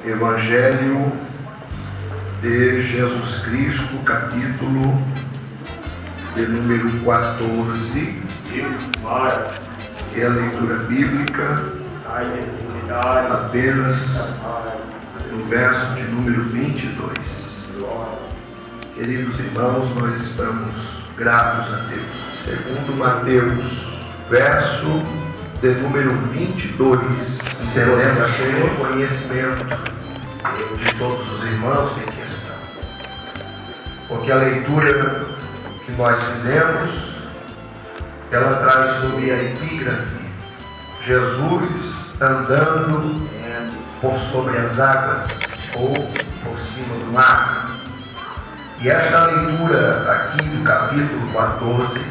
Evangelho de Jesus Cristo, capítulo de número 14, é a leitura bíblica apenas no verso de número 22. Queridos irmãos, nós estamos gratos a Deus. Segundo Mateus, verso de número 22, teremos o conhecimento de todos os irmãos em questão. Porque a leitura que nós fizemos, ela traz sobre a epígrafe Jesus andando por sobre as águas ou por cima do mar. E esta leitura aqui do capítulo 14,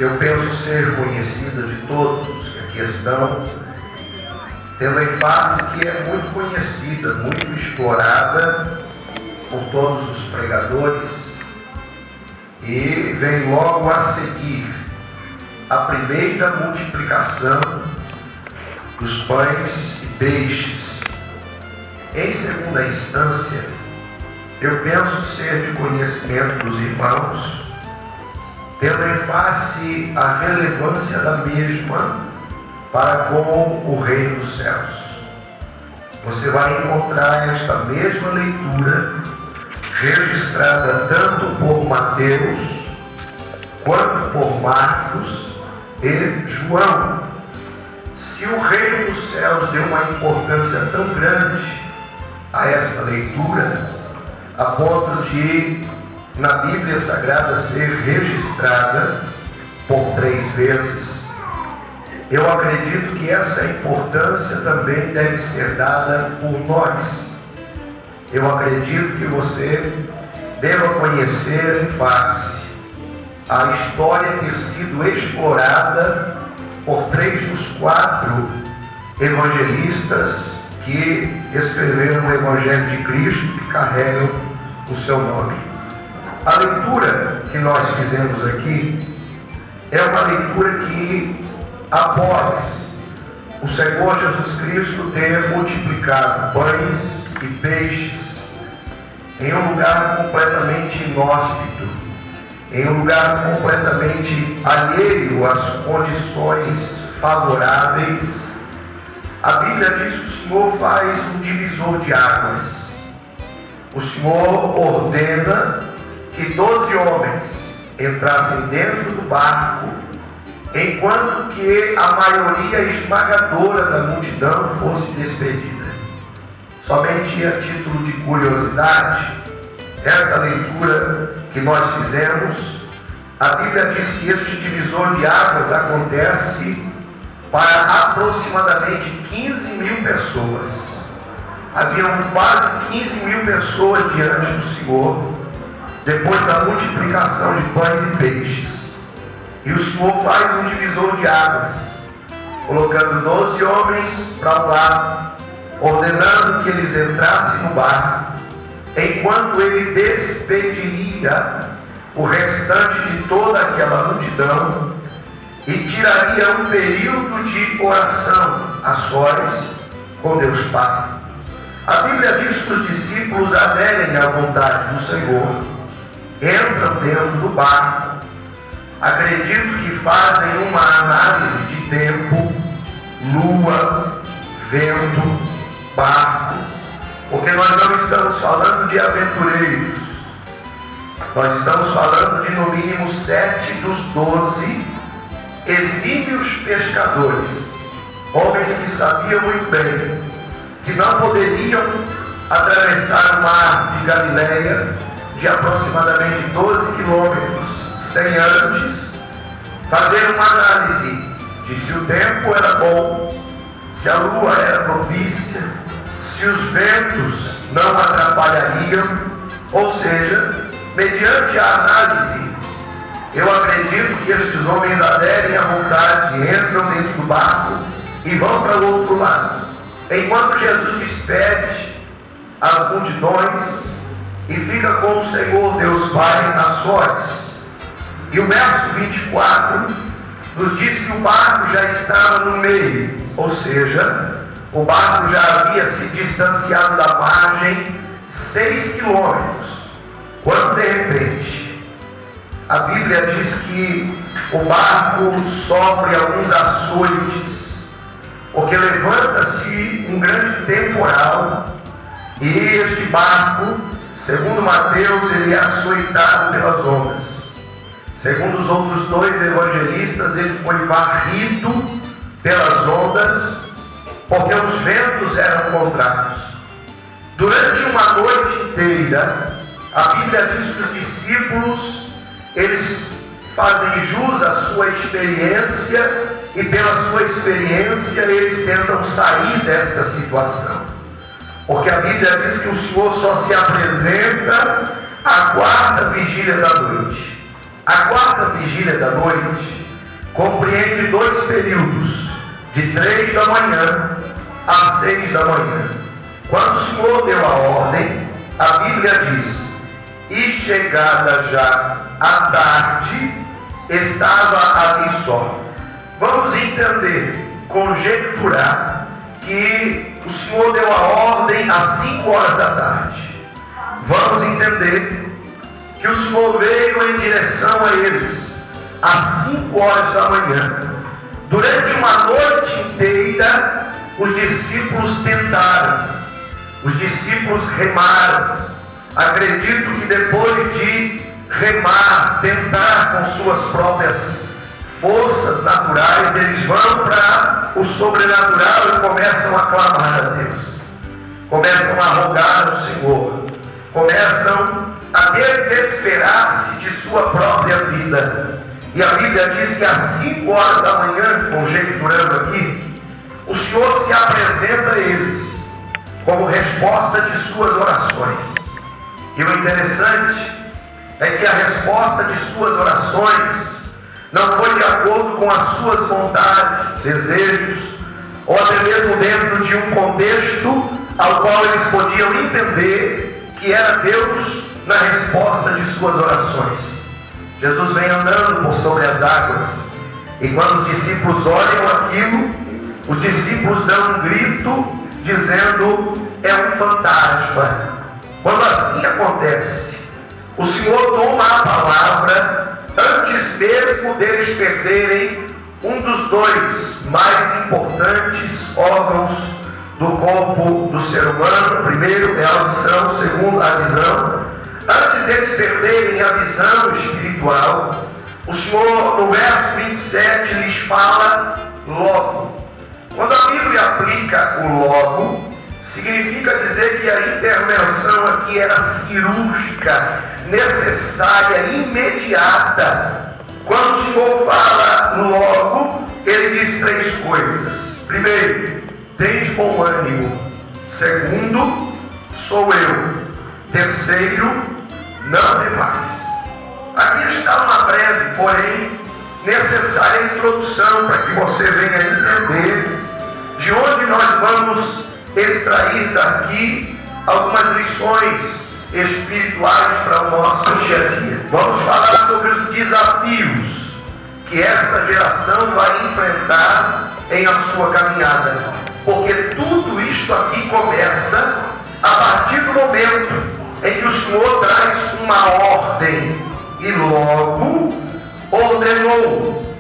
eu penso ser conhecida de todos que aqui estão, tendo em face que é muito conhecida, muito explorada por todos os pregadores, e vem logo a seguir a primeira multiplicação dos pães e peixes. Em segunda instância, eu penso ser de conhecimento dos irmãos, tendo em face a relevância da mesma para com o reino dos céus. Você vai encontrar esta mesma leitura registrada tanto por Mateus quanto por Marcos e João. Se o reino dos céus deu uma importância tão grande a esta leitura, a ponto de na Bíblia Sagrada ser registrada por 3 vezes, eu acredito que essa importância também deve ser dada por nós. Eu acredito que você deva conhecer em face a história ter sido explorada por 3 dos 4 evangelistas que escreveram o Evangelho de Cristo, que carregam o seu nome. A leitura que nós fizemos aqui é uma leitura que, após o Senhor Jesus Cristo ter multiplicado pães e peixes em um lugar completamente inóspito, em um lugar completamente alheio às condições favoráveis, a Bíblia diz que o Senhor faz um divisor de águas. O Senhor ordena que 12 homens entrassem dentro do barco, enquanto que a maioria esmagadora da multidão fosse despedida. Somente a título de curiosidade, essa leitura que nós fizemos, a Bíblia diz que este divisor de águas acontece para aproximadamente 15.000 pessoas. Haviam quase 15.000 pessoas diante do Senhor, depois da multiplicação de pães e peixes. E o Senhor faz um divisor de águas, colocando 12 homens para um lado, ordenando que eles entrassem no barco, enquanto ele despediria o restante de toda aquela multidão e tiraria um período de oração a sós com Deus Pai. A Bíblia diz que os discípulos aderem à vontade do Senhor, entram dentro do barco. Acredito que fazem uma análise de tempo, lua, vento, barco, porque nós não estamos falando de aventureiros, nós estamos falando de no mínimo 7 dos 12 exímios pescadores, homens que sabiam muito bem que não poderiam atravessar o mar de Galileia de aproximadamente 12 quilômetros sem antes fazer uma análise de se o tempo era bom, se a lua era propícia, se os ventos não atrapalhariam, ou seja, mediante a análise, eu acredito que estes homens aderem à vontade, entram dentro do barco e vão para o outro lado, enquanto Jesus despede as multidões e fica com o Senhor Deus Pai a sós. E o verso 24 nos diz que o barco já estava no meio, ou seja, O barco já havia se distanciado da margem 6 quilômetros, quando de repente a Bíblia diz que o barco sofre alguns açoites, porque levanta-se um grande temporal e este barco, segundo Mateus, ele é açoitado pelas ondas. Segundo os outros 2 evangelistas, ele foi varrido pelas ondas, porque os ventos eram contrários. Durante uma noite inteira, a Bíblia diz que os discípulos, eles fazem jus à sua experiência e pela sua experiência eles tentam sair desta situação. Porque a Bíblia diz que o Senhor só se apresenta à 4ª vigília da noite. A 4ª vigília da noite compreende 2 períodos, de 3 da manhã às 6 da manhã. Quando o Senhor deu a ordem, a Bíblia diz: e chegada já a tarde, estava ali só. Vamos entender, conjecturar, que o Senhor deu a ordem às 5 horas da tarde. Vamos entender que o Senhor veio em direção a eles às 5 horas da manhã. Durante uma noite inteira, os discípulos tentaram, os discípulos remaram. Acredito que depois de remar, tentar com suas próprias forças naturais, eles vão para o sobrenatural e começam a clamar a Deus, começam a rogar ao Senhor, começam a desesperar-se de sua própria vida. E a Bíblia diz que às 5 horas da manhã, conjecturando aqui, o Senhor se apresenta a eles como resposta de suas orações. E o interessante é que a resposta de suas orações não foi de acordo com as suas vontades, desejos, ou até mesmo dentro de um contexto ao qual eles podiam entender que era Deus na resposta de suas orações. Jesus vem andando por sobre as águas, e quando os discípulos olham aquilo, os discípulos dão um grito dizendo: é um fantasma. Quando assim acontece, o Senhor toma a palavra antes mesmo deles perderem um dos 2 mais importantes órgãos do corpo do ser humano. Primeiro é a audição, segundo a visão. Antes deles perderem a visão espiritual, o Senhor, no verso 27, lhes fala logo. Quando a Bíblia aplica o logo, significa dizer que a intervenção aqui era cirúrgica, necessária, imediata. Quando o Senhor fala logo, ele diz 3 coisas. Primeiro, tens bom ânimo. Segundo, sou eu. Terceiro, não temais. Aqui está uma breve, porém necessária introdução para que você venha entender de onde nós vamos extrair daqui algumas lições espirituais para o nosso dia a dia. Vamos falar sobre os desafios que esta geração vai enfrentar em a sua caminhada, porque tudo isto aqui começa a partir do momento em que o Senhor traz uma ordem e logo ordenou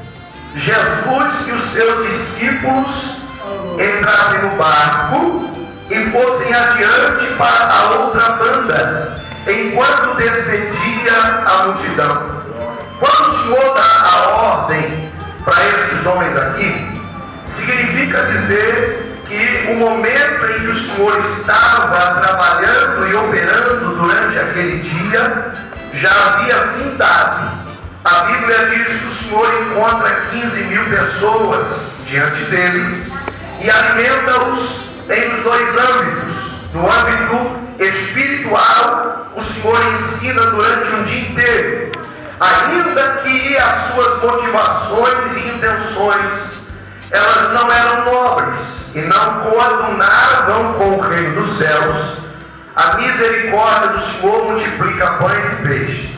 Jesus que os seus discípulos entrassem no barco e fossem adiante para a outra banda, enquanto despedia a multidão. Quando o Senhor dá a ordem para esses homens aqui, significa dizer que o momento em que o Senhor estava trabalhando e operando durante aquele dia já havia findado. A Bíblia diz que o Senhor encontra 15.000 pessoas diante dele e alimenta-os em os 2 âmbitos. No âmbito espiritual, o Senhor ensina durante um dia inteiro, ainda que as suas motivações e intenções elas não eram nobres e não coadunavam com o reino dos céus. A misericórdia do Senhor multiplica pães e peixes,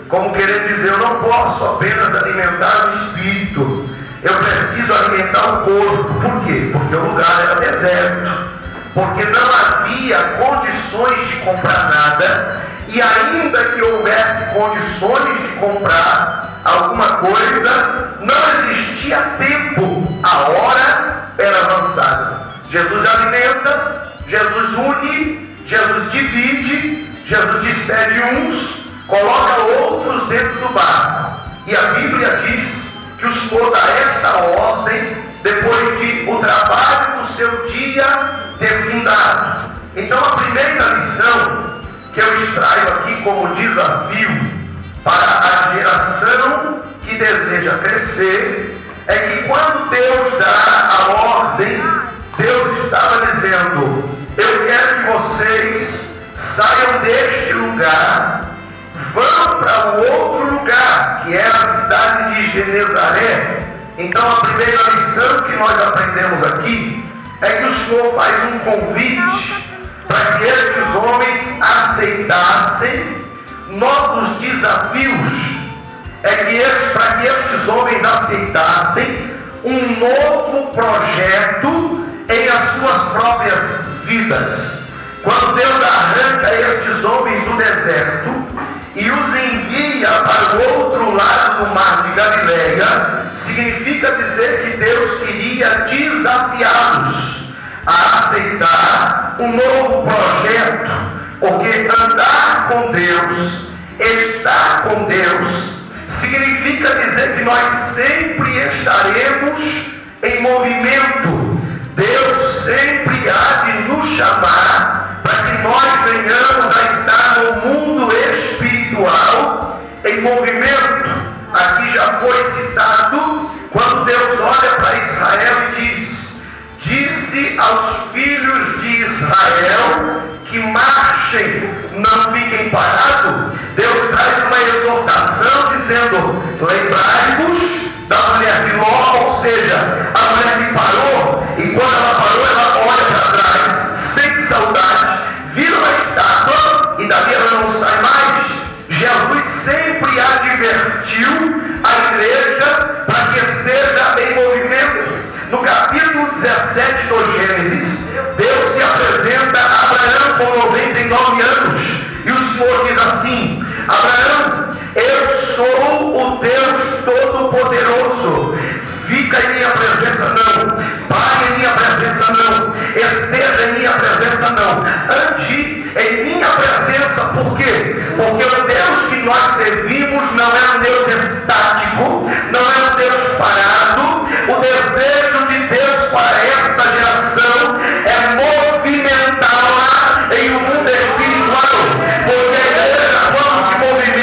como querendo dizer: eu não posso apenas alimentar o espírito, Eu preciso alimentar o corpo. Por quê? Porque o lugar era deserto. Porque não havia condições de comprar nada. E ainda que houvesse condições de comprar alguma coisa, não existia tempo. A hora era avançada. Jesus alimenta, Jesus une, Jesus divide, Jesus despede uns, coloca outros dentro do barco. E a Bíblia diz que os pôs a esta ordem depois de o trabalho do seu dia ter findado. Então a primeira lição que eu extraio aqui como desafio para a geração que deseja crescer é que quando Deus dá a ordem, Deus estava dizendo: eu quero que vocês saiam deste lugar, vão para o outro lugar, que é a cidade de Genezaré. Então a primeira lição que nós aprendemos aqui é que o Senhor faz um convite para que estes homens aceitassem novos desafios. Para que estes homens aceitassem um novo projeto em as suas próprias vidas. Quando Deus arranca estes homens do deserto e os envia para o outro lado do mar de Galileia, significa dizer que Deus queria desafiá-los a aceitar um novo projeto, porque andar com Deus, estar com Deus, significa dizer que nós sempre estaremos em movimento. Deus sempre há de nos chamar para que nós venhamos a estar no mundo espiritual em movimento. Aqui já foi citado quando Deus olha para Israel e diz: dize aos filhos de Israel que marchem, não fiquem parados. Deus traz uma exortação dizendo: lembrai-vos da mulher de Ló, ou seja, a mulher que parou, e quando ela parou, ela olha para trás, sente saudade, vira uma estátua e dali ela não sai mais. Jesus sempre advertiu a igreja para que esteja em movimento. No capítulo 17 do Gênesis, Deus se apresenta a Abraão com 99 anos. E o Senhor diz assim: Abraão, eu sou o Deus Todo-Poderoso. Fica em minha presença não. Pare em minha presença não. Esteja em minha presença não. Ande em minha presença. Por quê? Porque o Deus que nós servimos não é um Deus estático, não é um Deus parado. O desejo de Deus para esta geração é movimentá-la em um mundo espiritual. Porque a igreja, quando se movimenta,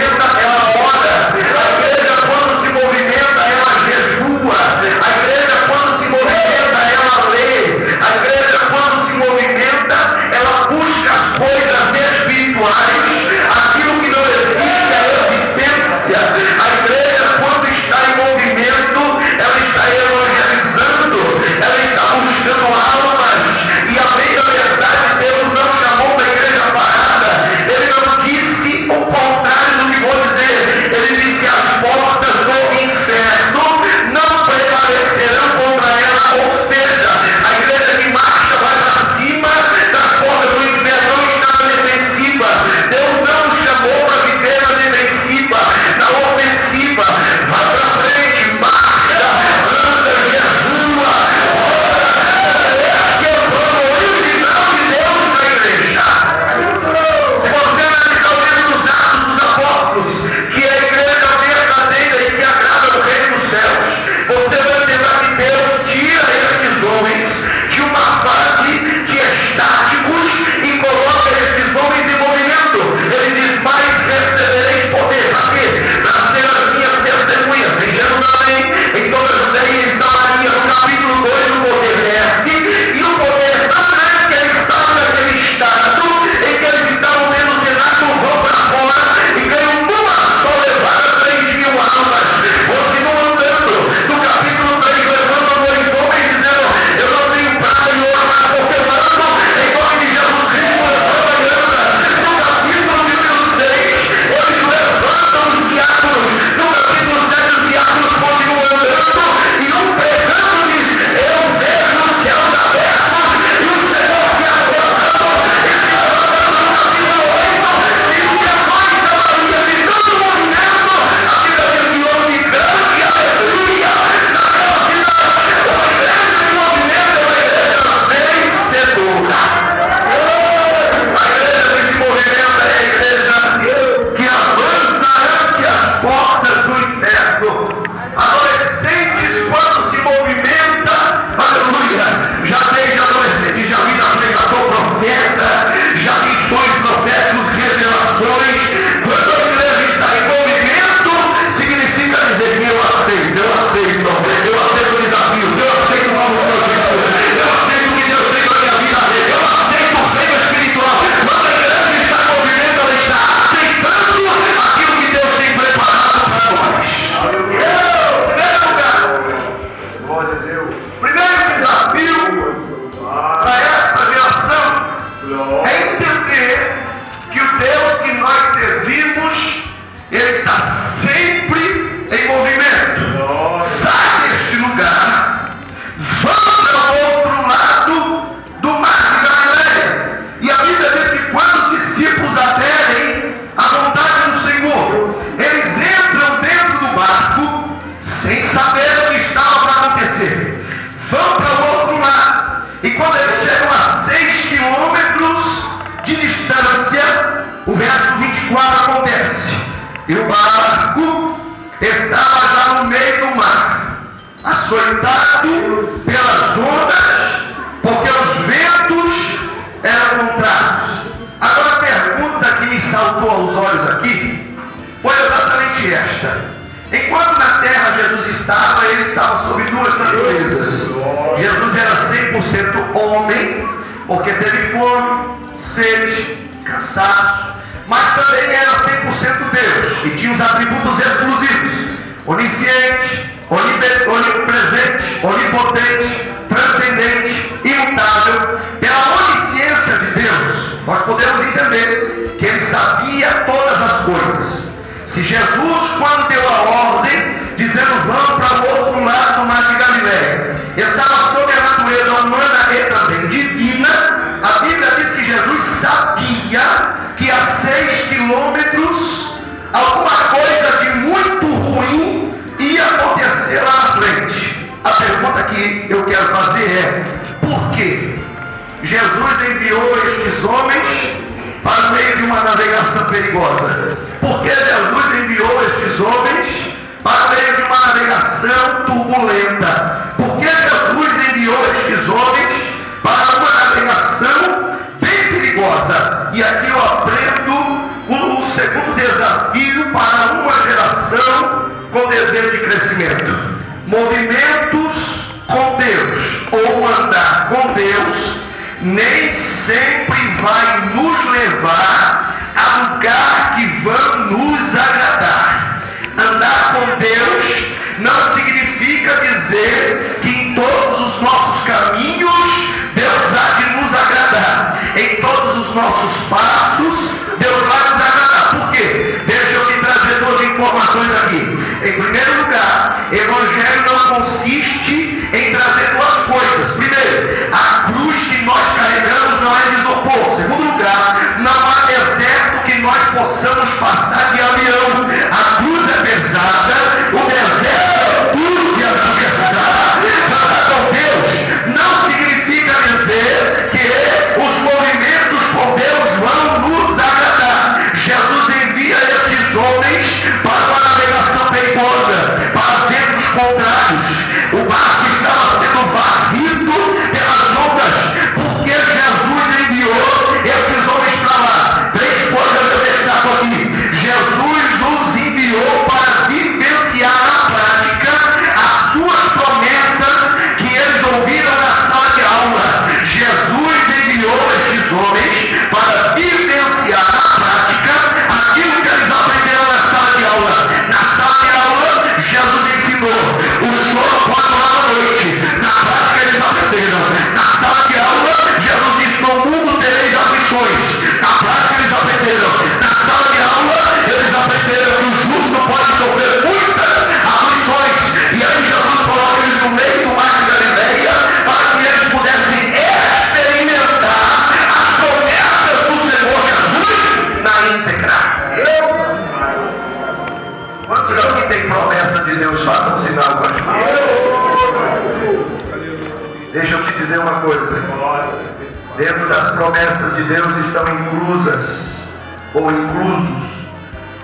E o barco estava já no meio do mar, açoitado pelas ondas, porque os ventos eram contrários. Agora a pergunta que me saltou aos olhos aqui foi exatamente esta: enquanto na terra Jesus estava, ele estava sob duas naturezas. Jesus era 100% homem, porque teve fome, sede, cansaço, mas também era 100% Deus, e tinha os atributos exclusivos: onisciente, onipresente, onipotente, transcendente, imutável. Pela onisciência de Deus, nós podemos entender que ele sabia todas as coisas. Se Jesus, quando deu a ordem, dizendo vamos para o outro lado do mar de Galileia, estava sob a natureza humana e também divina, a Bíblia diz que Jesus sabia que a 6 quilômetros alguma coisa de muito ruim ia acontecer lá na frente. A pergunta que eu quero fazer é: por quê? Jesus enviou estes homens para o meio de uma navegação perigosa. Por que Jesus enviou estes homens para o meio de uma navegação turbulenta? Por que Jesus enviou estes homens para uma navegação bem perigosa? E aqui eu aprendo o segundo desafio para uma geração com desejo de crescimento: movimentos com Deus, ou andar com Deus, nem sempre vai nos levar a lugar que vão nos agradar. Andar com Deus não significa dizer que em todos os nossos caminhos Deus há de nos agradar, em todos os nossos passos Deus vai nos agradar. Por quê? Deixa eu te trazer duas informações aqui. Em primeiro lugar, evangelho não consiste em trazer duas coisas. Primeiro, a cruz que nós carregamos não é de isopor. Segundo lugar, não há deserto que nós possamos passar de avião. A cruz é pesada, o deserto é tudo de atravessar. Andar com Deus não significa dizer que os movimentos com Deus vão nos agradar. Jesus envia esses homens para uma navegação perigosa, para ventos contrários. O barco estava sendo varrido pelas ondas, porque Jesus enviou esses homens para lá. Três coisas eu destaco aqui: Jesus nos enviou para vivenciar na prática as suas promessas que eles ouviram na sala de aula. Jesus enviou esses homens para vivenciar na prática aquilo que eles aprenderam na sala de aula. Na sala de aula, Jesus ensinou: o sono pode durar a noite. Na prática, eles aprenderam. Na sala de aula, Jesus ensinou: o mundo tereis aflições. Na prática, eles aprenderam. Na sala de aula, eles aprenderam que o justo pode sofrer muitas aflições. E aí Jesus coloca eles no meio do mar de Galileia para que eles pudessem experimentar as promessas do Senhor Jesus na íntegra. Quantos aqui tem promessa de Deus? Faça um sinal para mim. Deixa eu te dizer uma coisa: dentro das promessas de Deus estão inclusas ou inclusos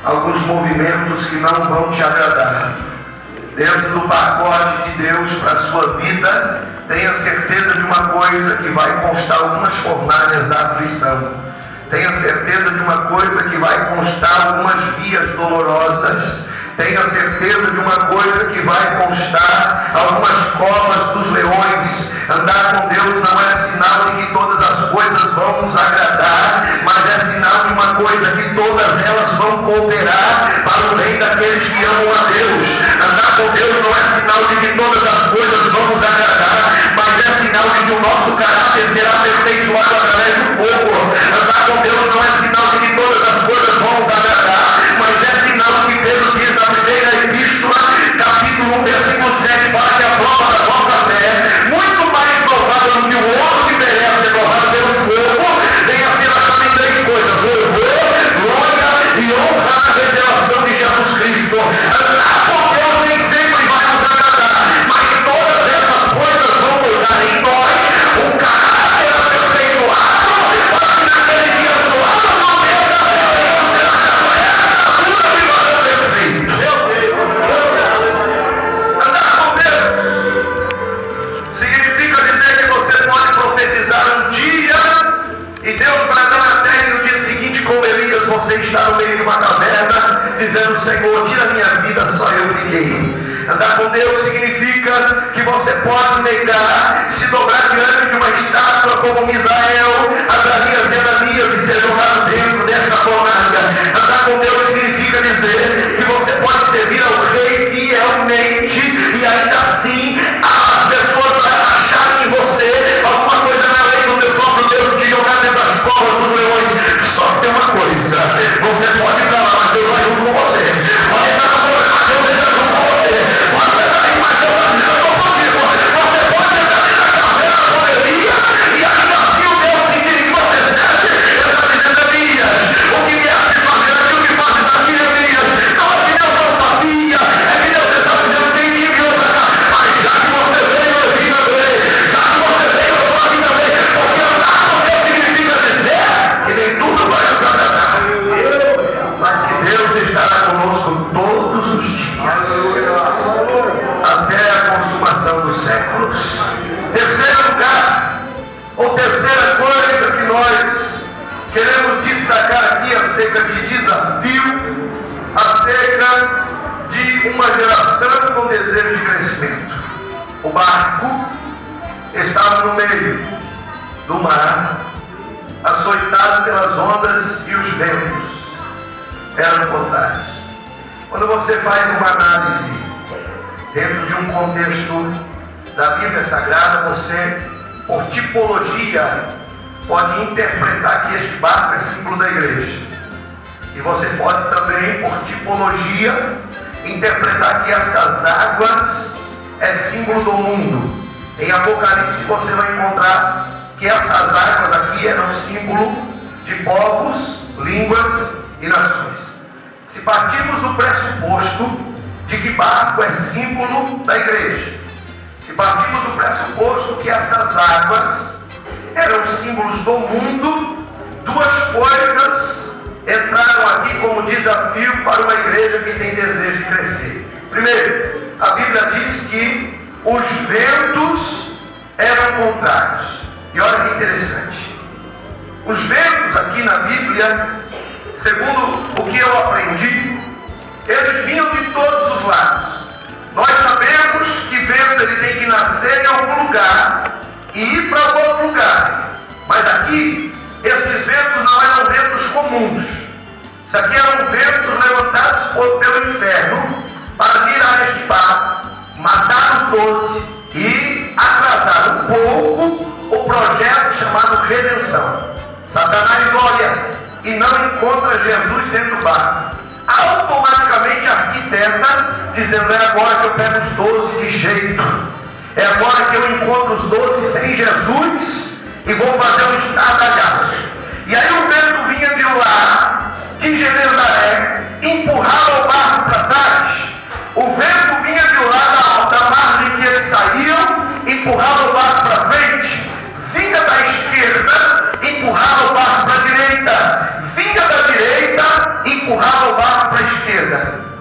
alguns movimentos que não vão te agradar. Dentro do pacote de Deus para a sua vida, tenha certeza de uma coisa: que vai constar algumas fornalhas da aflição. Tenha certeza de uma coisa: que vai constar algumas vias dolorosas. Tenha certeza de uma coisa: que vai constar algumas covas dos leões. Andar com Deus não é sinal de que todas as coisas vão nos agradar, mas é sinal de uma coisa: que todas elas vão cooperar para o bem daqueles que amam a Deus. Andar com Deus não é sinal de que todas as coisas vão nos agradar, mas é sinal de que o nosso caráter será aperfeiçoado através do fogo. Andar com Deus não é sinal de que todas as coisas vão nos agradar, mas é sinal de que Pedro diz na primeira epístola, capítulo 1, versículo 7, para que a prova da vossa fé, muito mais provável do que o ouro que merece ser provado pelo fogo, venha a ser achada em três coisas: louvor, glória e honra na revelação de Jesus Cristo. Andar com Deus nem sempre vai nos agradar, mas todas essas coisas vão pode profetizar um dia e Deus bradar na terra e no dia seguinte, como Elias, você está no meio de uma caverna, dizendo: Senhor, tira a minha vida, só eu fiquei. Andar com Deus significa que você pode negar, se dobrar diante de uma estátua como Misael, atrair as enemias e ser jogado dentro dessa fornalha. Andar com Deus significa dizer que você pode servir ao rei fielmente e ainda assim as pessoas acharem em você alguma coisa na lei do meu próprio Deus de jogar dentro das covas dos leões. Só que tem uma coisa: você pode ir para lá, mas Deus vai junto com você. Pode estar no problema, mas Deus vai junto com você. Pode estar aí, mas Deus vai junto com você. Você pode entrar na caverna com Elias e ainda assim o Deus sentir que você serve. Eu estou dizendo: Elias, o que me hace fazer aqui, o que faz daqui, Elias? Não é que Deus não sabia, é que Deus está dizendo: tem que vir outra cá. Mas já que você veio, eu vim também. Já que você veio, eu vou vir também. Porque andar com Deus significa dizer que nem tudo vai nos agradar, mas que Deus estará conosco todos os dias, até a consumação dos séculos. Terceiro lugar, ou terceira coisa que nós queremos destacar aqui acerca de desafio, acerca de uma geração com desejo de crescimento. O barco estava no meio do mar, açoitado pelas ondas e os ventos eram contrários. Quando você faz uma análise dentro de um contexto da Bíblia Sagrada, você, por tipologia, pode interpretar que este barco é símbolo da igreja. E você pode também, por tipologia, interpretar que essas águas é símbolo do mundo. Em Apocalipse você vai encontrar que essas águas aqui eram símbolo de povos, línguas e nações. Se partirmos do pressuposto de que barco é símbolo da igreja, se partirmos do pressuposto que essas águas eram símbolos do mundo, duas coisas entraram aqui como desafio para uma igreja que tem desejo de crescer. Primeiro, a Bíblia diz que os ventos eram contrários. E olha que interessante. Os ventos aqui na Bíblia, segundo o que eu aprendi, eles vinham de todos os lados. Nós sabemos que vento ele tem que nascer em algum lugar e ir para outro lugar. Mas aqui, esses ventos não eram ventos comuns. Isso aqui eram ventos levantados pelo inferno para virar este barco, matar os 12 e atrasar um pouco o projeto chamado redenção. Satanás olha e não encontra Jesus dentro do barco. Automaticamente arquiteta, dizendo: é agora que eu pego os 12 de jeito. É agora que eu encontro os 12 sem Jesus e vou fazer um estardalhaço. E aí o vento vinha de lá, de Genezaré, empurrava o barco para trás. O vento vinha de lá da margem que eles saíam, empurrava o barco para frente. Vinha da esquerda, empurrava o barco para a direita. Vinha da direita, empurrava o barco para a esquerda.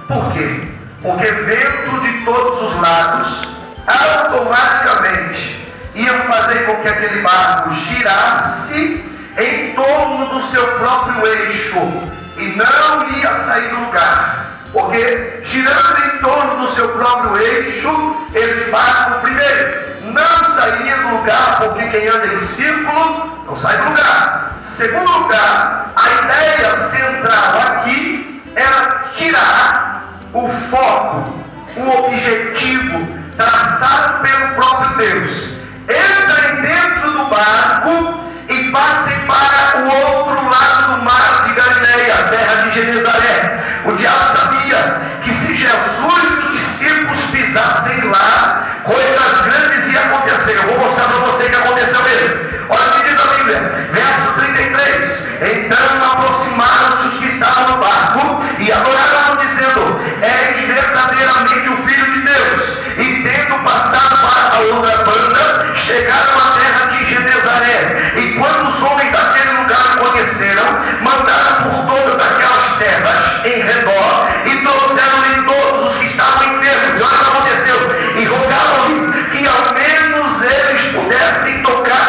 Por quê? Porque vento de todos os lados automaticamente iam fazer com que aquele barco girasse em torno do seu próprio eixo e não ia sair do lugar. Porque girando em torno do seu próprio eixo, esse barco, primeiro, não sairia do lugar, porque quem anda em círculo não sai do lugar. Segundo lugar, a ideia central aqui era tirar o foco, o objetivo traçado pelo próprio Deus. Entrem dentro do barco e passem para o outro lado do mar de Galileia, a terra de Genezaré. O diabo sabia que se Jesus e os discípulos pisassem lá, coisas grandes iam acontecer. Eu vou mostrar para você o que aconteceu mesmo. Olha o que diz a Bíblia, verso 33. Então aproximaram-se os que estavam no barco e adoraram, dizendo: és verdadeiramente o Filho de Deus. E tendo passado para a outra banda, chegaram à terra de Genezaré. E quando os homens daquele lugar conheceram, mandaram por todas aquelas terras em redor e trouxeram-lhe todos os que estavam enfermos. E olha o que aconteceu. E rogaram-lhe que ao menos eles pudessem tocar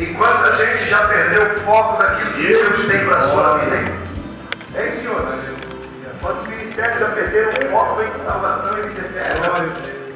E quanta gente já perdeu o foco daquilo que Deus tem para a sua vida, hein? Hein, senhor? Quantos ministérios já perderam o foco em salvação e vida eterna?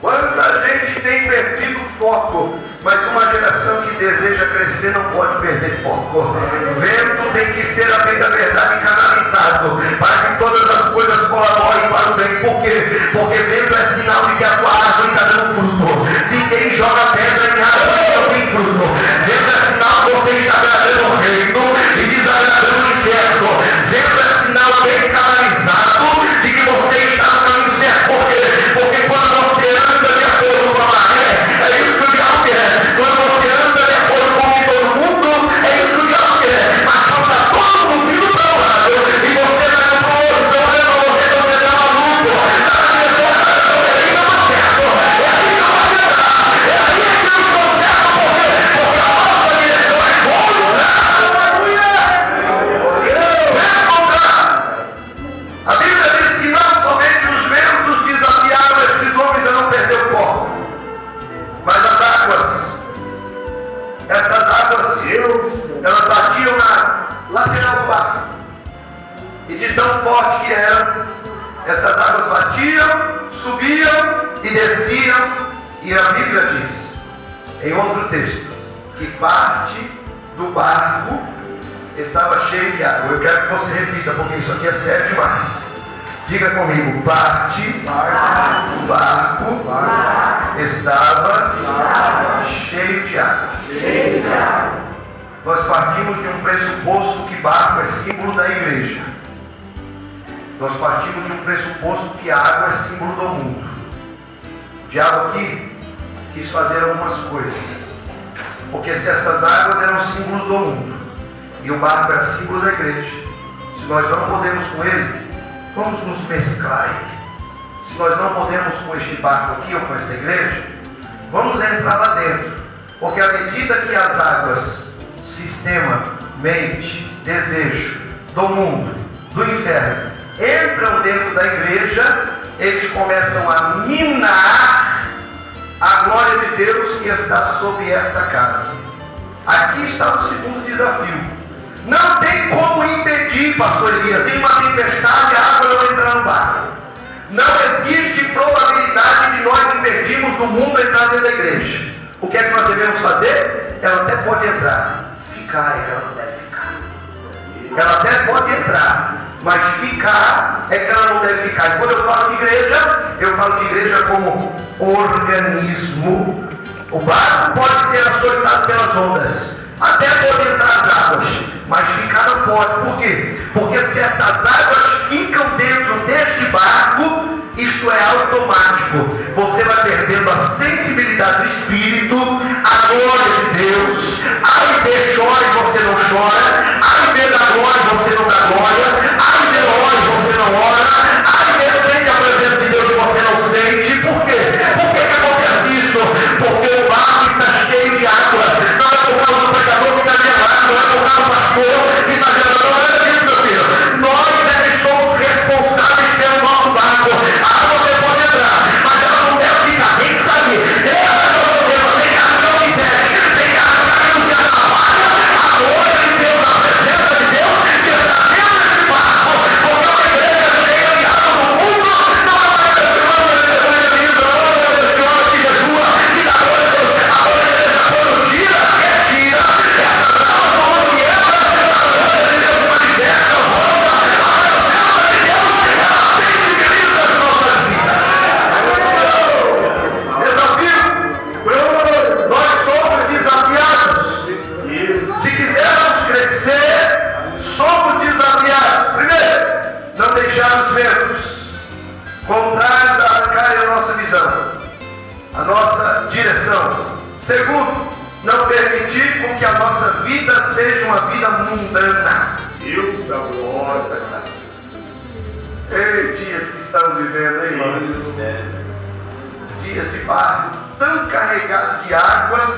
Quanta gente tem perdido o foco, mas uma geração que deseja crescer não pode perder foco. O vento tem que ser a bem da verdade canalizado, para que todas as coisas colaborem para o bem. Por quê? Porque vento é sinal de que a tua árvore está dando fruto. Ninguém joga pedra em árvore que não tem fruto. Vento é sinal que você está agradando o reino e desagradando o inferno. Vento é sinal bem canalizado de que você está no caminho certo. Por quê? Porque quando você anda de acordo com a maré, é isso que o diabo quer. Quando você anda de acordo com o que todo mundo, é isso que o diabo quer. Mas quando está todo mundo vindo para o lado e você vai para o outro, então olhando você está maluco. É aí que não vai certo. É aí que não vai certo. É aí que não vai certo. Porque a nossa direção é contra. A Bíblia diz que não somente os ventos desafiaram esses homens a não perder o foco, mas as águas, essas águas, elas batiam na lateral do barco, e de tão forte que eram, essas águas batiam, subiam e desciam, e a Bíblia diz, em outro texto, que parte do barco estava cheio de água. Eu quero que você repita, porque isso aqui é sério demais. Diga comigo, parte do barco estava cheio de água. Nós partimos de um pressuposto que barco é símbolo da igreja. Nós partimos de um pressuposto que a água é símbolo do mundo. O diabo aqui quis fazer algumas coisas. Porque se essas águas eram símbolos do mundo e o barco era símbolo da igreja, se nós não podemos com ele, vamos nos mesclar. Se nós não podemos com este barco aqui ou com esta igreja, vamos entrar lá dentro. Porque à medida que as águas, sistema, mente, desejo do mundo, do inferno, entram dentro da igreja, eles começam a minar a glória de Deus que está sobre esta casa. Aqui está o segundo desafio. Não tem como impedir, pastor Elias, em uma tempestade a água não entrar no barco. Não existe probabilidade de nós impedirmos do mundo entrar dentro da igreja. O que é que nós devemos fazer? Ela até pode entrar. Ficar, ela não deve ficar. Ela até pode entrar, mas ficar é que ela não deve ficar. E quando eu falo de igreja como organismo. O barco pode ser açoitado pelas ondas, até pode entrar as águas, mas ficar não pode. Por quê? Porque se essas águas ficam dentro deste barco, isto é automático. Você vai perdendo a sensibilidade do Espírito, a glória de Deus. Ai de chora e você não chora. Ai de dá glória e você não dá glória. Ai de ora e você não ora. Ai de sente a presença de Deus e você não sente. Por quê? Por que acontece isso? Porque o barco está cheio de água. Não é por causa do pregador que está gelado, não é por causa do pastor que está gelado. Não é isso, meu filho. Nós somos responsáveis pelo nosso barco. A água você pode entrar, mas ela não deve ficar, nem sair. Tem água que não se deve, tem água que não se atrapalha. A glória de Deus, a presença de Deus, que está dentro desse barco. Porque uma igreja cheia de água no mundo não é uma igreja que não que Jesua, que dá glória a Deus. A glória de Deus, quando tira, retira. Essas águas são onde entra, a glória de Deus manifesta, volta. A presença de Deus, ela sensibiliza as nossas vidas. Desafio. Nós somos desafiados. Se quisermos crescer, somos desafiados. Primeiro, não deixar os ventos contrários arrancarem a nossa visão, a nossa direção. Segundo, não permitir com que a nossa vida seja uma vida mundana. Deus da glória. Ei, dias que estamos vivendo, hein, irmãos? Dias de barco tão carregado de água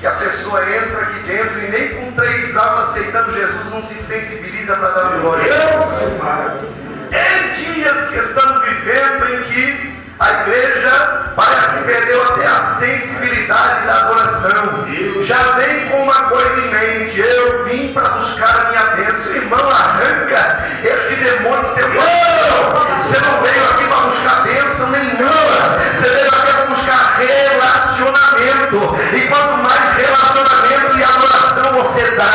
que a pessoa entra aqui dentro e nem com 3 almas aceitando Jesus não se sensibiliza para dar glória a Deus. É dias que estamos vivendo em que a igreja parece que perdeu até a sensibilidade da adoração. Já vem com uma coisa E quanto mais relacionamento e adoração você dá,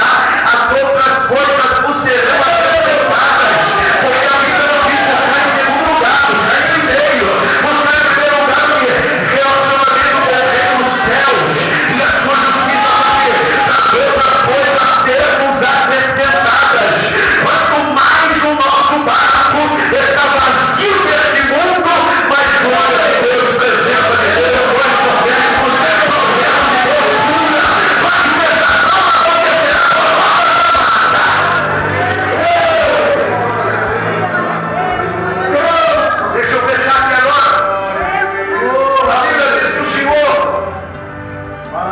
as outras coisas vos serão acrescentadas. Porque a Bíblia não diz buscar em segundo lugar, buscar em primeiro. Buscar em primeiro lugar o quê? Relacionamento com o reino dos céus. E as suas justiças, as outras coisas serão acrescentadas. Quanto mais o nosso barco está vazio desse mundo, mais glória de Deus, presença de Deus, glória de Deus, processo de Deus, cura, manifestação acontecerá por nossa mata. Deixa eu fechar aqui agora. A Bíblia diz que o Senhor,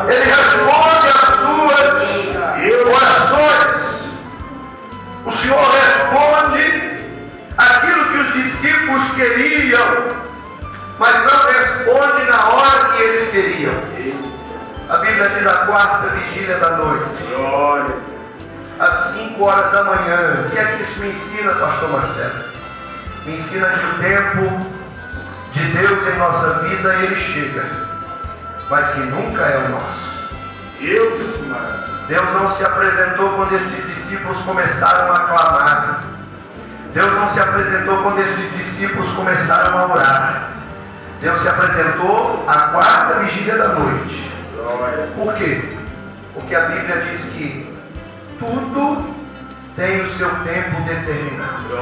Ele responde às suas orações. O Senhor responde aquilo que os discípulos queriam, mas não responde na hora que eles queriam. A Bíblia diz a quarta vigília da noite, às 5 horas da manhã. O que é que isso me ensina, pastor Marcelo? Me ensina que o tempo de Deus em nossa vida, ele chega, mas que nunca é o nosso. Deus não se apresentou quando esses discípulos começaram a clamar. Deus não se apresentou quando esses discípulos começaram a orar. Deus se apresentou à quarta vigília da noite. Por quê? Porque a Bíblia diz que tudo tem o seu tempo determinado.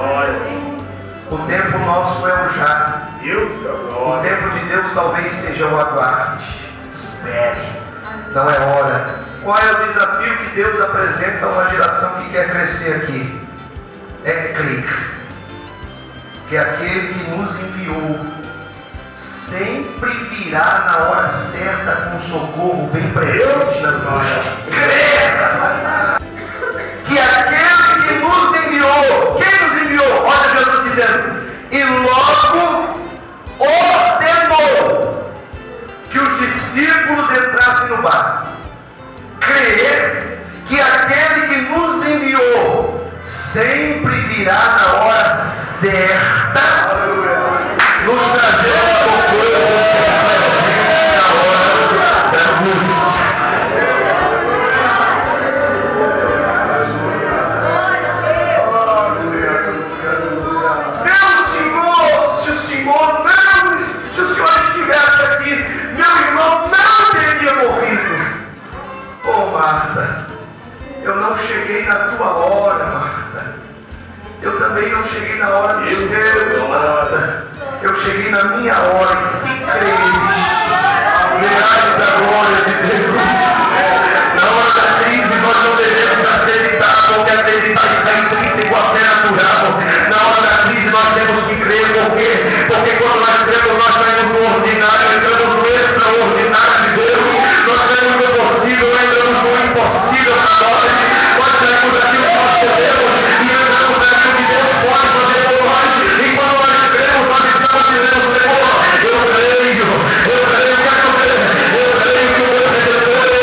O tempo nosso é o já. O tempo de Deus talvez seja o aguarde. Espere. Não é hora. Qual é o desafio que Deus apresenta a uma geração que quer crescer aqui? É crer que aquele que nos enviou sempre virá na hora certa com socorro bem presente nas nossas. Crer que aquele que nos enviou, quem nos enviou? Olha Jesus dizendo, e logo ordenou que os discípulos entrassem no barco. Crer que aquele que nos enviou sempre virá na hora certa, nos trazendo com coisas na hora da luz. Se o Senhor estivesse aqui, meu irmão não teria morrido. Oh, Marta, eu não cheguei na tua hora, Marta. Eu também não cheguei na hora dos teus, Marta. Eu cheguei na minha hora e se creres, verás a glória de Deus. Na hora da crise nós não devemos acreditar, porque acreditar está intrínseco à fé natural. Na hora da crise nós temos que crer, porque quando nós cremos nós saímos do ordinário, entramos no extraordinário de Deus. Nós saímos do possível, entramos no impossível para nós. Nós saímos daquilo que nós podemos e entramos naquilo que Deus pode fazer por nós. E quando nós cremos, nós estamos dizendo, Senhor, eu creio que o meu Redentor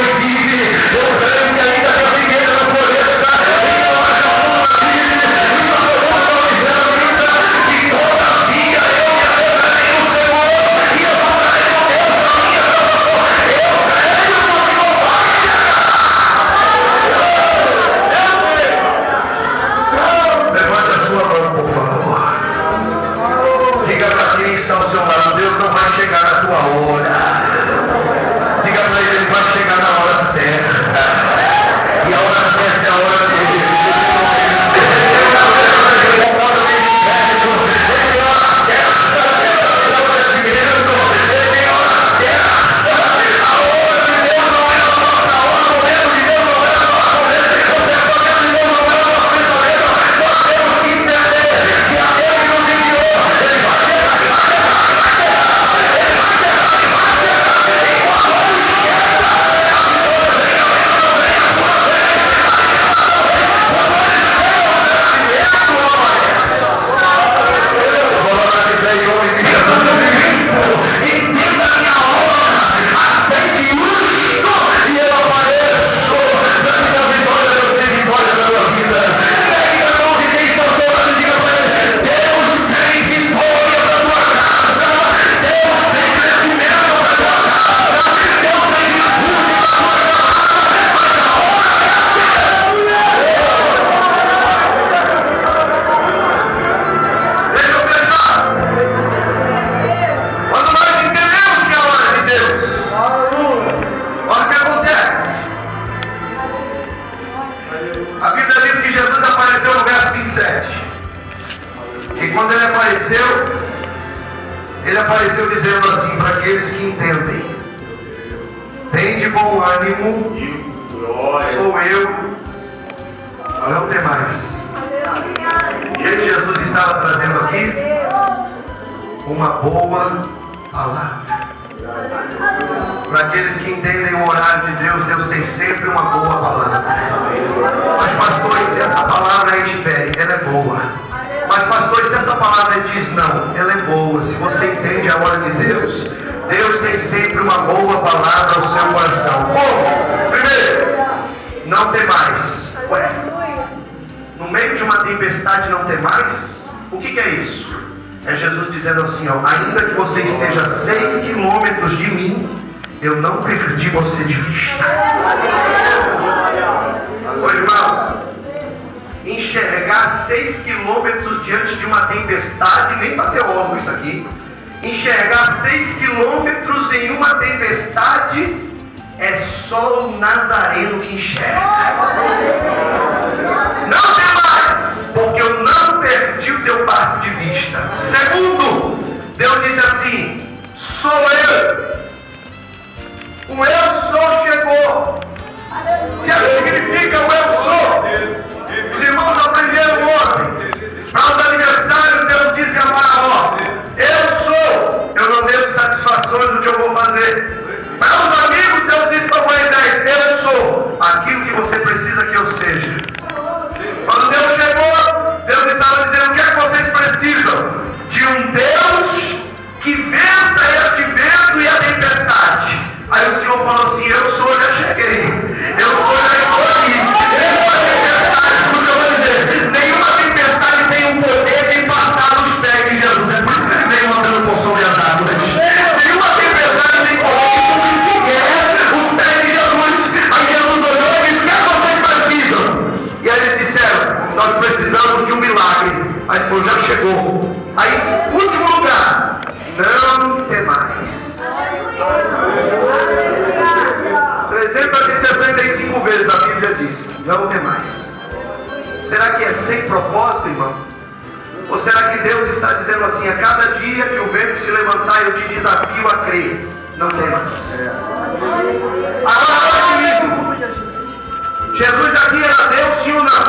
Ele apareceu dizendo assim para aqueles que entendem: tende bom ânimo, sou eu, não tem mais. O que Jesus estava trazendo aqui? Uma boa palavra. Para aqueles que entendem o horário de Deus, Deus tem sempre uma boa palavra. Mas pastor, se essa palavra é espere, ela é boa. Mas pastor, se essa palavra diz não, ela é boa. Se você entende a hora de Deus, Deus tem sempre uma boa palavra ao seu coração. Como? Primeiro, não tem mais. Ué, no meio de uma tempestade não tem mais? O que é isso? É Jesus dizendo assim, ó: ainda que você esteja a 6 quilômetros de mim, eu não perdi você de vista. Ô irmão, enxergar 6 quilômetros diante de uma tempestade, nem para teólogo isso aqui. Enxergar 6 quilômetros em uma tempestade é só o Nazareno que enxerga. Não tem mais, porque eu não perdi o teu barco de vista. Segundo, Deus diz assim: sou eu. O eu sou chegou. O que significa o eu sou? Os irmãos aprenderam ontem. Para os aniversários, Deus disse a Faraó: eu sou. Eu não devo satisfações do que eu vou fazer. Para os amigos, Deus disse para Moisés: eu sou aquilo que você precisa que eu seja. Quando Deus chegou, Deus estava dizendo: o que é que vocês precisam? De um Deus que vença este vento e a tempestade. Aí o Senhor falou assim: eu sou, já cheguei. Eu sou, já estou aqui. Nenhuma tempestade, como eu vou dizer, nenhuma tempestade tem o poder de passar nos pés de Jesus. É por isso que ele veio andando por sobre as águas. Nenhuma tempestade tem poder de subir os pés de Jesus. Aí Jesus olhou e disse: o que é que vocês precisam? E aí eles disseram: nós precisamos de um milagre. Aí ele falou: já chegou. Aí, último lugar, não tem mais. 365 vezes a Bíblia diz: não tem mais. Será que é sem propósito, irmão? Ou será que Deus está dizendo assim: a cada dia que o vento se levantar, eu te desafio a crer? Não tem mais. Agora olha comigo. Jesus aqui era Deus, sim ou não?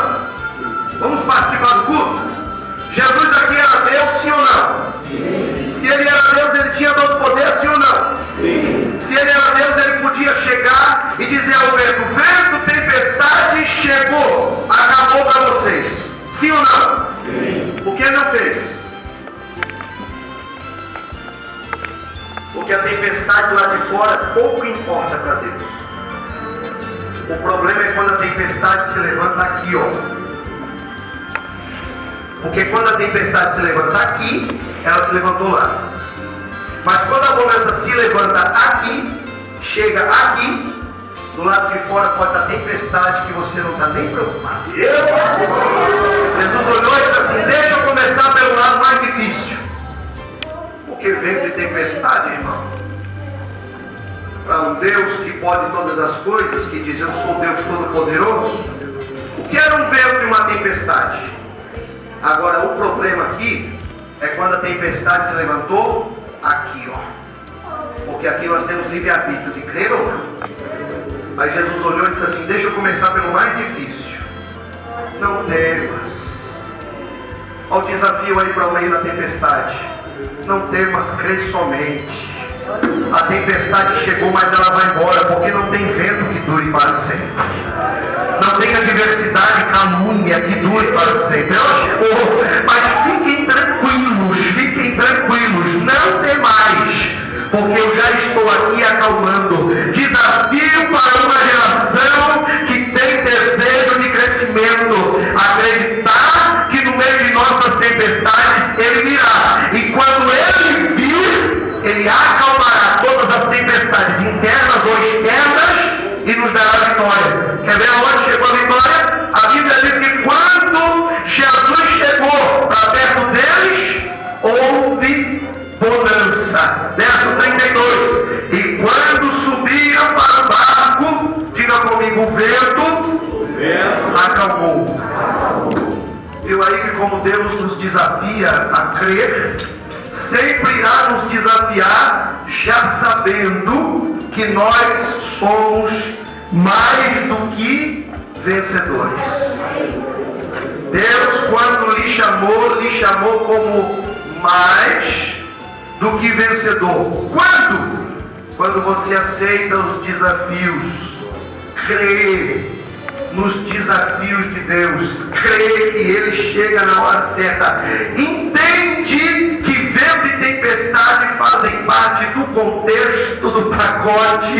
Vamos participar do culto? Jesus aqui era Deus, sim ou não? Se ele era Deus, ele tinha todo poder, sim ou não? Se ele era Deus, ele podia chegar e dizer ao vento: vento, tempestade, chegou, acabou para vocês. Sim ou não? O que ele não fez? Porque a tempestade lá de fora pouco importa para Deus. O problema é quando a tempestade se levanta aqui, ó. Porque quando a tempestade se levanta aqui, ela se levantou lá. Mas quando a bonança se levanta aqui, chega aqui, do lado de fora pode estar tempestade que você não está nem preocupado. Jesus olhou e disse assim: deixa eu começar pelo lado mais difícil. Porque vento e tempestade, irmão, para um Deus que pode todas as coisas, que diz: eu sou Deus Todo-Poderoso. O que era um vento e uma tempestade? Agora, o problema aqui é quando a tempestade se levantou aqui, ó. Porque aqui nós temos livre-arbítrio de crer ou não. Aí Jesus olhou e disse assim: deixa eu começar pelo mais difícil. Não temas. Olha o desafio aí para o meio da tempestade. Não temas, crê somente. A tempestade chegou, mas ela vai embora, porque não tem vento que dure para sempre. Não tem adversidade, calúnia que dure para sempre. Ela chegou, mas fiquem tranquilos, não tem mais, porque eu já estou aqui acalmando. Desafio para uma geração que tem desejo de crescimento, acreditar que no meio de nossas tempestades ele virá, e quando ele vir, ele acalmará todas as tempestades internas ou externas e nos dará vitória. Quer ver aonde chegou a vitória? A Bíblia diz que quando Jesus chegou para perto deles, houve bonança. Verso 32. E quando subiram para o barco, diga comigo, o vento acalmou. Viu aí que como Deus nos desafia a crer sempre irá nos desafiar, já sabendo que nós somos mais do que vencedores. Deus, quando lhe chamou como mais do que vencedor. Quando? Quando você aceita os desafios, crê nos desafios de Deus, crê que Ele chega na hora certa, entende que vento e tempestade fazem parte do contexto, do pacote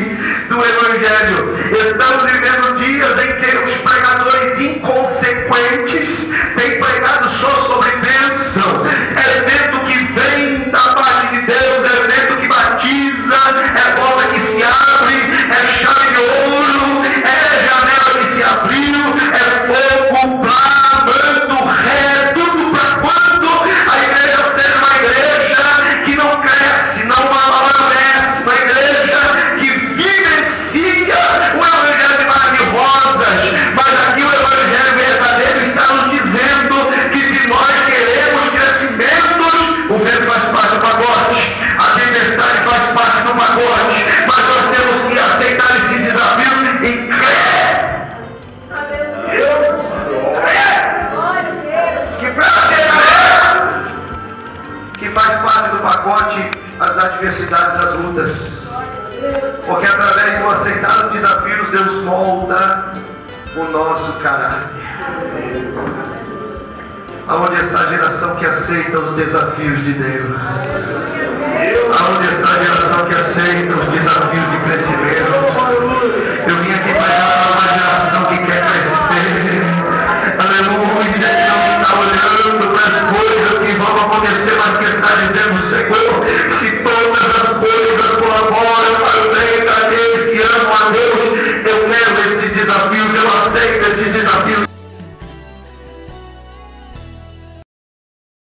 do Evangelho. Estamos vivendo dias em que os pregadores inconsequentes têm pregado só sobre bênção. É vento que vem da parte de Deus, é vento que batiza, é porta que se abre, é chave de ouro, é janela que se abriu, é fogo, manto, ré, tudo para quando a igreja seja uma igreja que não cresce, não amadurece, uma igreja que vivencia o Evangelho de mar de rosas. Mas aqui o Evangelho verdadeiro está nos dizendo que se nós queremos crescimentos, o vento faz parte do pacote, a tempestade faz parte do pacote, mas nós temos que aceitar esse desafio e crer. Que faz parte do pacote as adversidades adultas, porque através de aceitar os desafios, Deus molda o nosso caráter. Aonde está a geração que aceita os desafios de Deus?